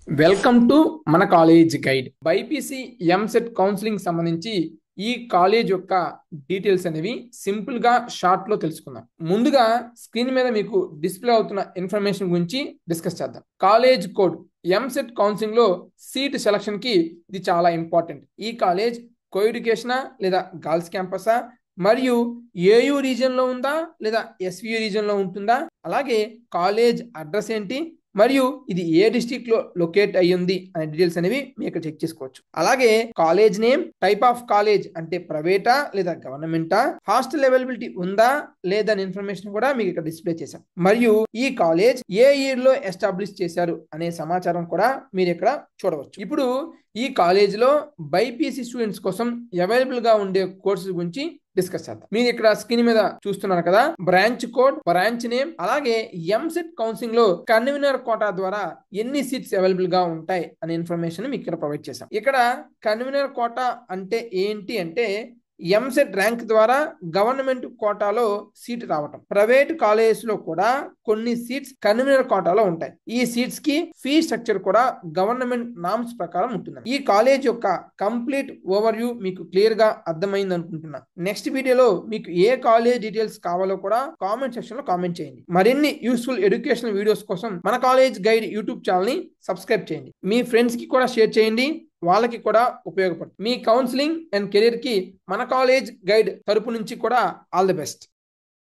Welcome to మన college guide. BiPC EAMCET counselling సంబంధించి ఈ కాలేజ్ యొక్క డీటెయిల్స్ అనేవి సింపుల్ గా షార్ట్ లో తెలుసుకుందాం. ముందుగా స్క్రీన్ మీద మీకు డిస్ప్లే అవుతున్న ఇన్ఫర్మేషన్ గురించి డిస్కస్ చేద్దాం. కాలేజ్ కోడ్ ఎంసెట్ కౌన్సిలింగ్ లో సీట్ సెలక్షన్ కి ఇది చాలా ఇంపార్టెంట్. ఈ కాలేజ్ కో ఎడ్యుకేషనా లేదా గర్ల్స్ క్యాంపసా, మరియు ఏయూ రీజియన్ లో ఉందా లేదా ఎస్వియు రీజియన్ లో ఉంటుందా, అలాగే కాలేజ్ అడ్రస్ ఏంటి మరియు ఇది ఏ డిస్ట్రిక్ట్ లో లొకేట్ అయ్యింది అనే డీటెయిల్స్ అనేవి మీరు ఇక్కడ చెక్ చేసుకోవచ్చు. అలాగే college name, type of college అంటే ప్రైవేటా లేదా గవర్నమెంటా, హాస్టల్ అవైలబిలిటీ ఉందా లేదా అనే ఇన్ఫర్మేషన్ కూడా మీకు ఇక్కడ డిస్ప్లే చేశాం. మరియు ఈ కాలేజ్ ఏ ఇయర్ లో ఎస్టాబ్లిష్ చేశారు అనే సమాచారం కూడా మీరు ఇక్కడ చూడవచ్చు. ఇప్పుడు ఈ కాలేజ్ లో బైపీసీ స్టూడెంట్స్ కోసం అవైలబుల్ గా ఉండే కోర్సెస్ గురించి డిస్కస్ చేద్దాం. మీరు ఇక్కడ స్క్రీన్ మీద చూస్తున్నారు కదా, బ్రాంచ్ కోడ్, బ్రాంచ్ నేమ్, అలాగే ఎంసెట్ కౌన్సిలింగ్ లో కన్వీనర్ కోటా ద్వారా ఎన్ని సీట్స్ అవైలబుల్ గా ఉంటాయి అనే ఇన్ఫర్మేషన్ మీకు ఇక్కడ ప్రొవైడ్ చేశాం. ఇక్కడ కన్వీనర్ కోటా అంటే ఏంటి అంటే ఎంసెట్ ర్యాంక్ ద్వారా గవర్నమెంట్ కోటాలో సీట్ రావటం. ప్రైవేట్ కాలేజెస్ లో కూడా కొన్ని సీట్స్ కన్వీనర్ కోటాలో ఉంటాయి. ఈ సీట్స్ కి ఫీ స్ట్రక్చర్ కూడా గవర్నమెంట్ నామ్స్ ప్రకారం ఉంటుంది. ఈ కాలేజ్ యొక్క కంప్లీట్ ఓవర్ వ్యూ మీకు క్లియర్ గా అర్థమైంది అనుకుంటున్నా. నెక్స్ట్ వీడియోలో మీకు ఏ కాలేజ్ డీటెయిల్స్ కావాలో కూడా కామెంట్ సెక్షన్ లో కామెంట్ చేయండి. మరిన్ని యూస్ఫుల్ ఎడ్యుకేషనల్ వీడియోస్ కోసం మన కాలేజ్ గైడ్ యూట్యూబ్ ఛానల్ ని సబ్స్క్రైబ్ చేయండి. మీ ఫ్రెండ్స్ కి కూడా షేర్ చేయండి, వాళ్ళకి కూడా ఉపయోగపడుతుంది. మీ కౌన్సిలింగ్ అండ్ కెరీర్ కి మన కాలేజ్ గైడ్ తరపు నుంచి కూడా ఆల్ ది బెస్ట్.